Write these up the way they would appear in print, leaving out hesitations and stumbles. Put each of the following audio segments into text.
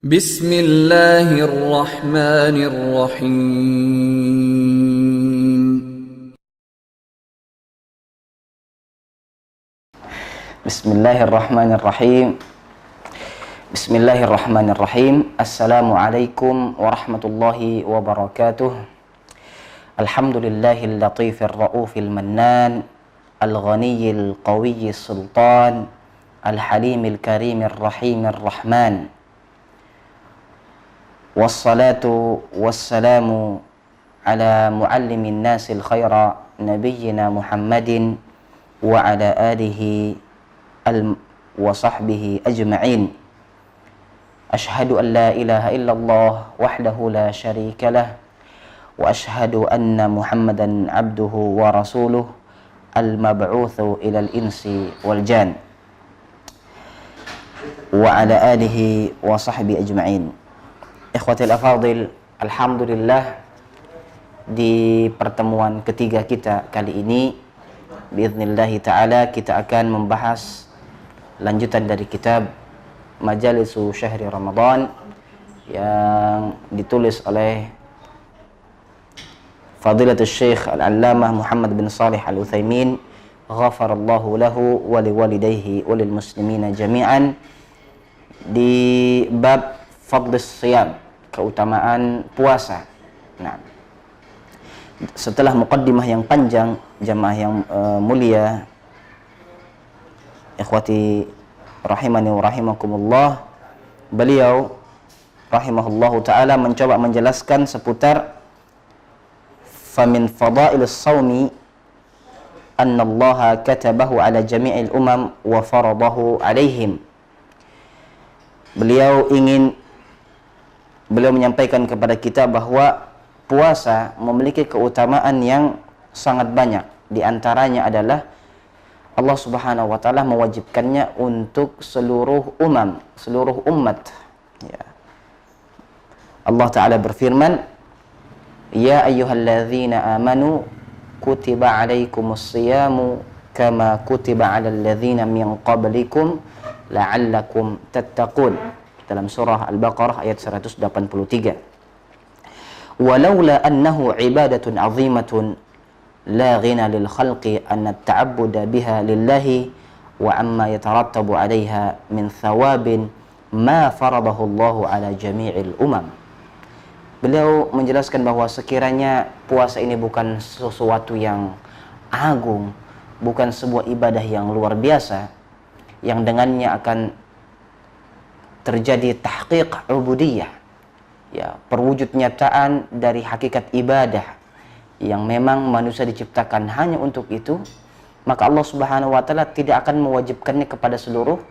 Bismillahirrahmanirrahim. Bismillahirrahmanirrahim. Bismillahirrahmanirrahim. Assalamualaikum warahmatullahi wabarakatuh. Alhamdulillahil latifir raufil mannan, al-ghaniyil qawiyyis sultan, al-halimil karimir rahimir rahman. Wassalatu wassalamu ala muallimin nasil khaira nabiyyina Muhammadin wa ala alihi wa sahbihi ajma'in. Ashhadu an la ilaha illallah wahdahu la syarika lah wa ashhadu anna Muhammadan abduhu wa rasuluh al-mab'utsu ilal insi wal jan wa ala alihi wa sahbihi ajma'in. Ikhwatil afadil, alhamdulillah di pertemuan ketiga kita kali ini biidznillahi ta'ala kita akan membahas lanjutan dari kitab Majalisu Syahri Ramadan yang ditulis oleh Fadilatul Syekh Al-Allamah Muhammad bin Shalih Al-Utsaimin, ghafarallahu lahu wa liwalidayhi wa lil muslimina jami'an, di bab fadlus siyam, keutamaan puasa. Nah, setelah muqaddimah yang panjang, jamaah yang mulia, ikhwati rahimani wa rahimakumullah, beliau rahimahullahu ta'ala mencoba menjelaskan seputar famin fadailus sawmi annallaha katabahu ala jami'il umam wa faradahu alaihim. Beliau menyampaikan kepada kita bahwa puasa memiliki keutamaan yang sangat banyak. Di antaranya adalah Allah Subhanahu wa taala mewajibkannya untuk seluruh umat. Ya. Allah taala berfirman, "Ya ayyuhalladzina amanu kutiba 'alaikumus shiyamu kama kutiba 'alal ladzina min qablikum la'allakum tattaqun." Dalam surah Al-Baqarah ayat 183. Walaula annahu ibadatun 'azimatun la ghina lil khalqi an ta'abbuda biha lillahi wa amma yatarattabu 'alayha min thawabin ma faradahu Allahu 'ala jami'il umam. Beliau menjelaskan bahwa sekiranya puasa ini bukan sesuatu yang agung, bukan sebuah ibadah yang luar biasa yang dengannya akan terjadi tahqiq ubudiyah, ya, perwujud nyataan dari hakikat ibadah yang memang manusia diciptakan hanya untuk itu, maka Allah Subhanahu wa taala tidak akan mewajibkannya kepada seluruh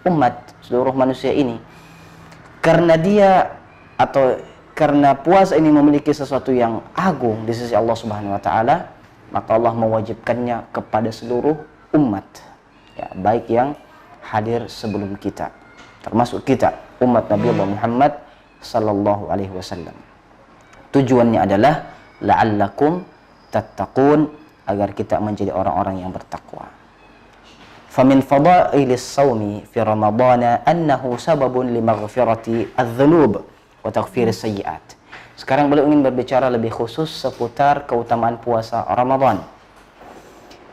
umat, seluruh manusia ini. Karena puasa ini memiliki sesuatu yang agung di sisi Allah Subhanahu wa taala, maka Allah mewajibkannya kepada seluruh umat, ya, baik yang hadir sebelum kita, termasuk kita, umat Nabi Allah Muhammad sallallahu alaihi wasallam. Tujuannya adalah la'allakum tattaqun, agar kita menjadi orang-orang yang bertakwa. Famin fadailis shaumi fi ramadhana annahu sababun limaghfirati adz-dzunub wa taghfiris sayyi'at. Sekarang beliau ingin berbicara lebih khusus seputar keutamaan puasa Ramadan.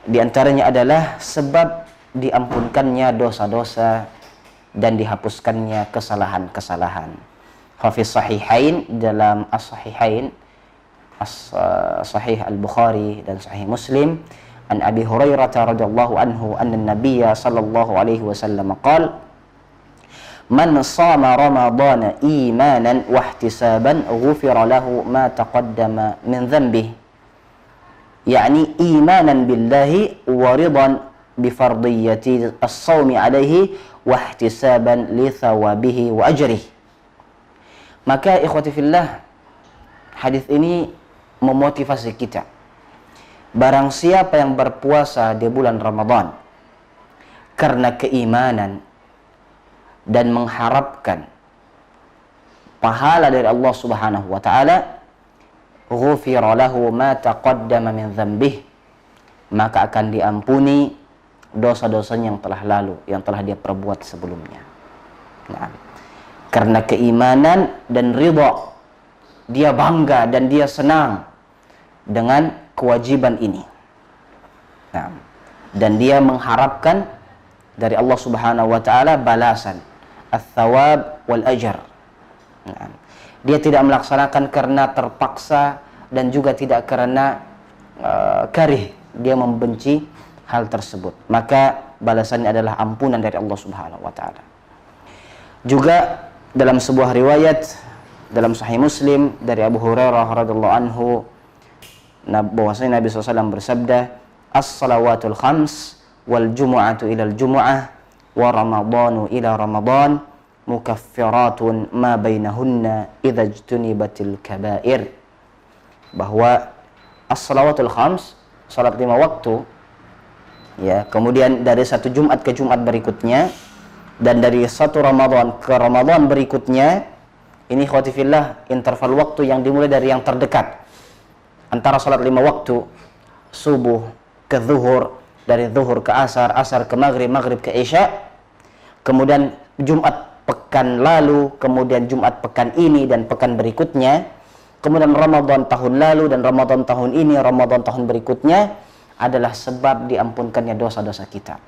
Di antaranya adalah sebab diampunkannya dosa-dosa dan dihapuskannya kesalahan-kesalahan. Hafiz sahihain, dalam as-sahihain, Sahih Al-Bukhari dan Sahih Muslim, an Abi Hurairah radhiyallahu anhu anna an-nabiyya sallallahu alaihi wasallam qala man shama ramadhana imanan wa ihtisaban ghufira lahu ma taqaddama min dhanbihi, yani imanan billahi wa ridan bi fardiyati as-shaumi alaihi wa ihtisaban li thawabihi wa ajrihi. Maka ikhwati fillah, hadis ini memotivasi kita. Barang siapa yang berpuasa di bulan Ramadan karena keimanan dan mengharapkan pahala dari Allah Subhanahu wa taala, ghufira lahu ma taqaddama min dzambih, maka akan diampuni dosa-dosanya yang telah lalu, yang telah dia perbuat sebelumnya. Nah, karena keimanan dan ridha. Dia bangga dan dia senang dengan kewajiban ini. Nah, dan dia mengharapkan dari Allah Subhanahu wa taala balasan, ats-tsawab wal ajr. Nah, dia tidak melaksanakan karena terpaksa dan juga tidak karena karih. Dia membenci hal tersebut. Maka balasannya adalah ampunan dari Allah Subhanahu wa taala. Juga dalam sebuah riwayat dalam Sahih Muslim dari Abu Hurairah radhiyallahu anhu, bahwasanya Nabi SAW bersabda, as-salawatul khams wal jumu'atu ilal jumu'ah wa ramadhanu ila ramadhan mukaffiratun ma bainahunna idza ijtunibatil kaba'ir. Bahwa as-salawatul khams, salat 5 waktu, ya, kemudian dari satu Jumat ke Jumat berikutnya, dan dari satu Ramadan ke Ramadan berikutnya, ini khotifillah interval waktu yang dimulai dari yang terdekat antara salat 5 waktu, subuh ke zuhur, dari zuhur ke asar, asar ke maghrib, maghrib ke isya, kemudian Jumat pekan lalu, kemudian Jumat pekan ini dan pekan berikutnya, kemudian Ramadan tahun lalu dan Ramadan tahun ini, Ramadan tahun berikutnya, adalah sebab diampunkannya dosa-dosa kita.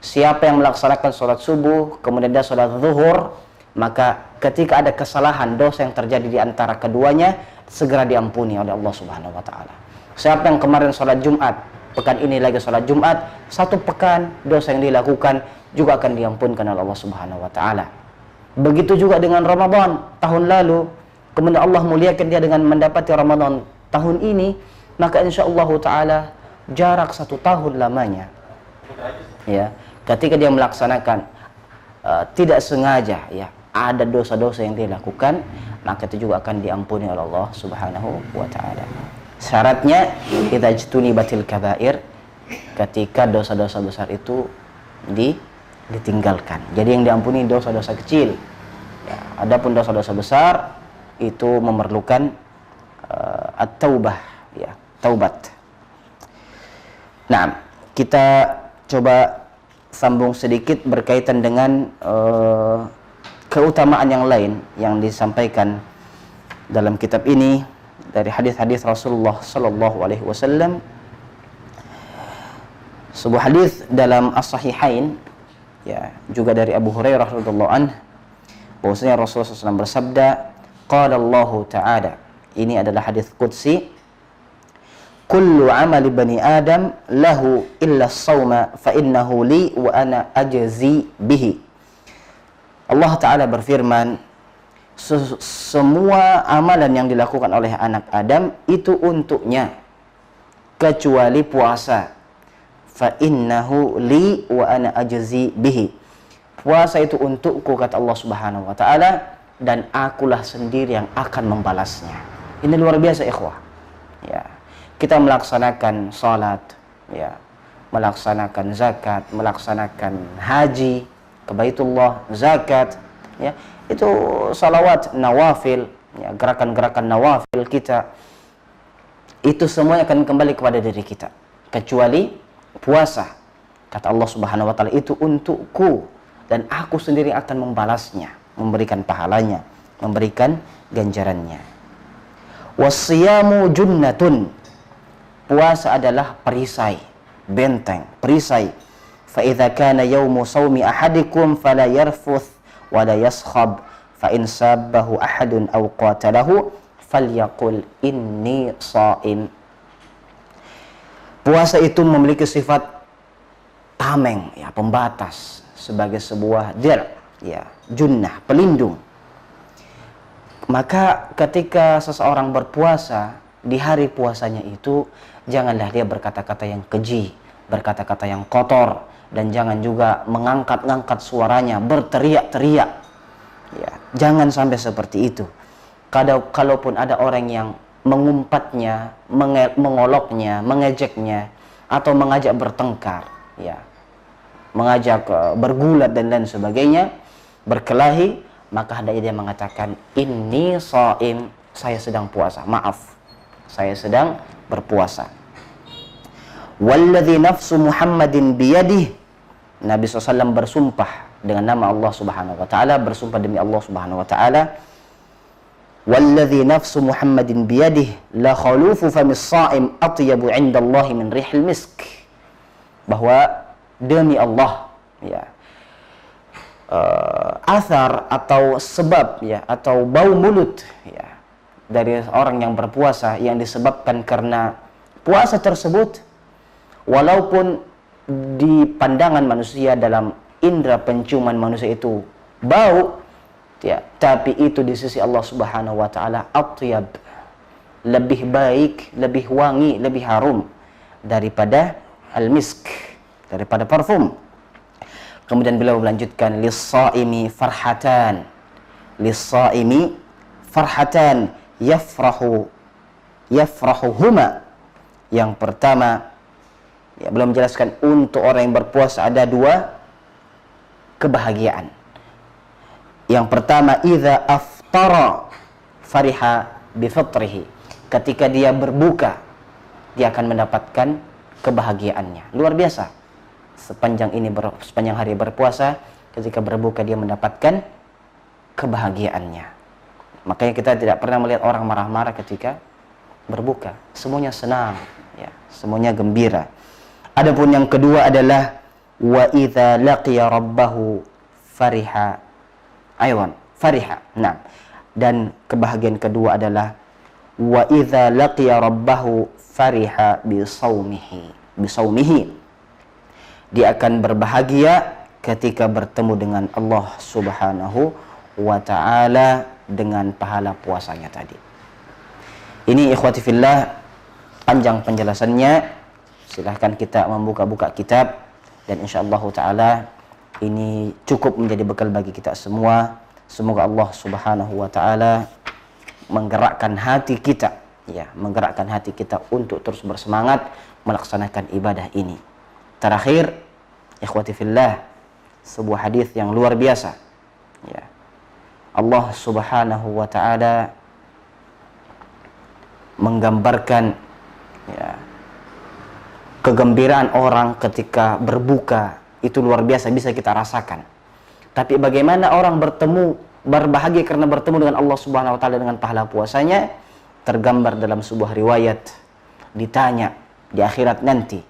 Siapa yang melaksanakan sholat subuh, kemudian dia sholat zuhur, maka ketika ada kesalahan, dosa yang terjadi di antara keduanya, segera diampuni oleh Allah Subhanahu wa taala. Siapa yang kemarin sholat Jumat, pekan ini lagi sholat Jumat, satu pekan dosa yang dilakukan juga akan diampunkan oleh Allah Subhanahu wa taala. Begitu juga dengan Ramadan tahun lalu, kemudian Allah muliakan dia dengan mendapati Ramadan tahun ini, maka insyaallah taala jarak 1 tahun lamanya, ya, ketika dia melaksanakan tidak sengaja, ya, ada dosa-dosa yang dia lakukan, maka itu juga akan diampuni oleh Allah Subhanahu wa taala. Syaratnya idza ijtunibatil kaba'ir, ketika dosa-dosa besar itu ditinggalkan. Jadi yang diampuni dosa-dosa kecil. Ya, adapun dosa-dosa besar itu memerlukan at-taubah, ya, taubat. Nah, kita coba sambung sedikit berkaitan dengan keutamaan yang lain yang disampaikan dalam kitab ini dari hadis-hadis Rasulullah sallallahu alaihi wasallam. Sebuah hadis dalam As-Sahihain, ya, juga dari Abu Hurairah radhiyallahu anhu, bahwasanya Rasulullah SAW bersabda, qala Allah ta'ala, ini adalah hadis qudsi, kullu amali bani Adam lahu illa as-sawma fa innahu li wa ana ajzi bihi. Allah Ta'ala berfirman, semua amalan yang dilakukan oleh anak Adam itu untuknya, kecuali puasa. Fa innahu li wa ana ajzi bihi. Puasa itu untukku, kata Allah Subhanahu wa taala, dan akulah sendiri yang akan membalasnya. Ini luar biasa, ikhwah. Ya. Kita melaksanakan salat, ya, melaksanakan zakat, melaksanakan haji ke Baitullah, zakat, ya, itu salawat nawafil, ya, gerakan-gerakan nawafil kita, itu semuanya akan kembali kepada diri kita, kecuali puasa. Kata Allah Subhanahu wa taala, itu untukku dan aku sendiri akan membalasnya, memberikan pahalanya, memberikan ganjarannya. Wasiyamu junnatun, puasa adalah perisai, benteng, perisai. Fa idza kana yaumu shaumi ahadikum fala yarfuth wa la yaskhab fa in sabbahu ahadun aw qatalahu falyaqul inni shaim. Puasa itu memiliki sifat tameng, ya, pembatas, sebagai sebuah ya, junnah, pelindung. Maka ketika seseorang berpuasa, di hari puasanya itu janganlah dia berkata-kata yang keji, berkata-kata yang kotor, dan jangan juga mengangkat-ngangkat suaranya, berteriak-teriak. Ya, jangan sampai seperti itu. Kalaupun ada orang yang mengumpatnya, mengoloknya, mengejeknya, atau mengajak bertengkar, ya, mengajak bergulat dan lain sebagainya, berkelahi, maka hendaknya dia mengatakan, inni shaim, saya sedang puasa, maaf, saya sedang berpuasa. Walladzi nafsu Muhammadin biyadih, Nabi SAW bersumpah dengan nama Allah Subhanahu wa taala, bersumpah demi Allah Subhanahu wa taala, walladzi nafsu Muhammadin biyadihi la khalufu famis sha'im atyabu 'indallahi min rihil misk. Bahwa demi Allah, ya, asar atau sebab, ya, atau bau mulut, ya, dari orang yang berpuasa yang disebabkan karena puasa tersebut, walaupun di pandangan manusia, dalam indera penciuman manusia itu bau, ya, tapi itu di sisi Allah Subhanahu wa taala atyab, lebih baik, lebih wangi, lebih harum daripada al-misk, daripada parfum. Kemudian beliau melanjutkan, lis-shaimi farhatan, lis-shaimi farhatan yafrahuhuma. Yang pertama, ya, beliau menjelaskan untuk orang yang berpuasa ada dua kebahagiaan. Yang pertama, idza aftara fariha bifitrihi. Ketika dia berbuka, dia akan mendapatkan kebahagiaannya. Luar biasa. Sepanjang hari berpuasa, ketika berbuka dia mendapatkan kebahagiaannya. Makanya kita tidak pernah melihat orang marah-marah ketika berbuka. Semuanya senang, ya, semuanya gembira. Adapun yang kedua adalah wa idza laqiya rabbahu fariha. Nah, dan kebahagiaan kedua adalah wa idza laqiya rabbahu fariha bisaumihi. Dia akan berbahagia ketika bertemu dengan Allah Subhanahu wa taala dengan pahala puasanya tadi. Ini ikhwati fillah, panjang penjelasannya. Silahkan kita membuka-buka kitab, dan insyaallah taala ini cukup menjadi bekal bagi kita semua. Semoga Allah Subhanahu wa taala menggerakkan hati kita, ya, menggerakkan hati kita untuk terus bersemangat melaksanakan ibadah ini. Terakhir, ikhwati fillah, sebuah hadis yang luar biasa, ya. Allah Subhanahu wa taala menggambarkan, ya, kegembiraan orang ketika berbuka itu luar biasa, bisa kita rasakan. Tapi bagaimana orang berbahagia karena bertemu dengan Allah Subhanahu wa taala dengan pahala puasanya, tergambar dalam sebuah riwayat. Ditanya di akhirat nanti,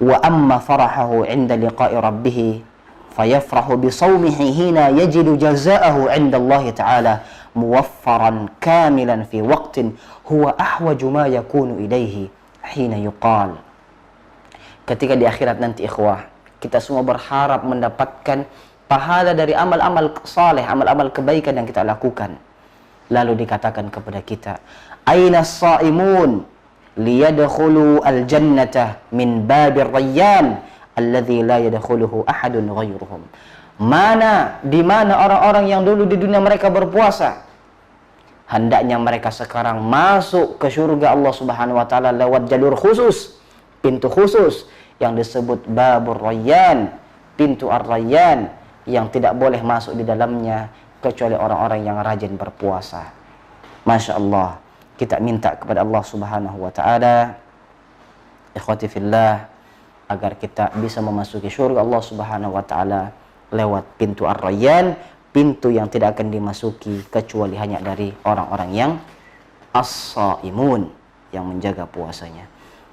wa amma farahahu 'inda liqa'i rabbih fayafrahu bi shaumihi hina yajidu jazaahu 'inda Allah ta'ala muwaffaran kamilan fi waqtin huwa ahwaju ma yakunu ilaihi hina yuqal. Ketika di akhirat nanti, ikhwah, kita semua berharap mendapatkan pahala dari amal-amal saleh, amal-amal kebaikan yang kita lakukan. Lalu dikatakan kepada kita, aina as-saimun liyadkhulu al-jannata min babir rayyan alladzi la yadkhuluhu ahadun ghairuhum. Di mana orang-orang yang dulu di dunia mereka berpuasa, hendaknya mereka sekarang masuk ke surga Allah Subhanahu wa taala lewat jalur khusus, pintu khusus yang disebut babur rayyan, pintu ar-rayyan, yang tidak boleh masuk di dalamnya kecuali orang-orang yang rajin berpuasa. Masya Allah. Kita minta kepada Allah Subhanahu wa taala, ikhwati fillah, agar kita bisa memasuki surga Allah Subhanahu wa taala lewat pintu Ar-Rayyan, pintu yang tidak akan dimasuki kecuali hanya dari orang-orang yang as-saimun, yang menjaga puasanya.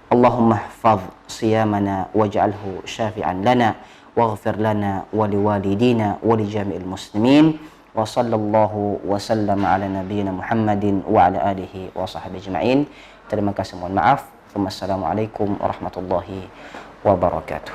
Allahumma ihfaz siyamana waj'alhu syafi'an lana waghfir lana wa liwalidina wa li jami'il muslimin. Wa sallallahu wa sallam ala nabiyyina Muhammadin wa ala alihi wa sahbihi ajma'in. Terima kasih, mohon maaf. Wassalamualaikum warahmatullahi wabarakatuh.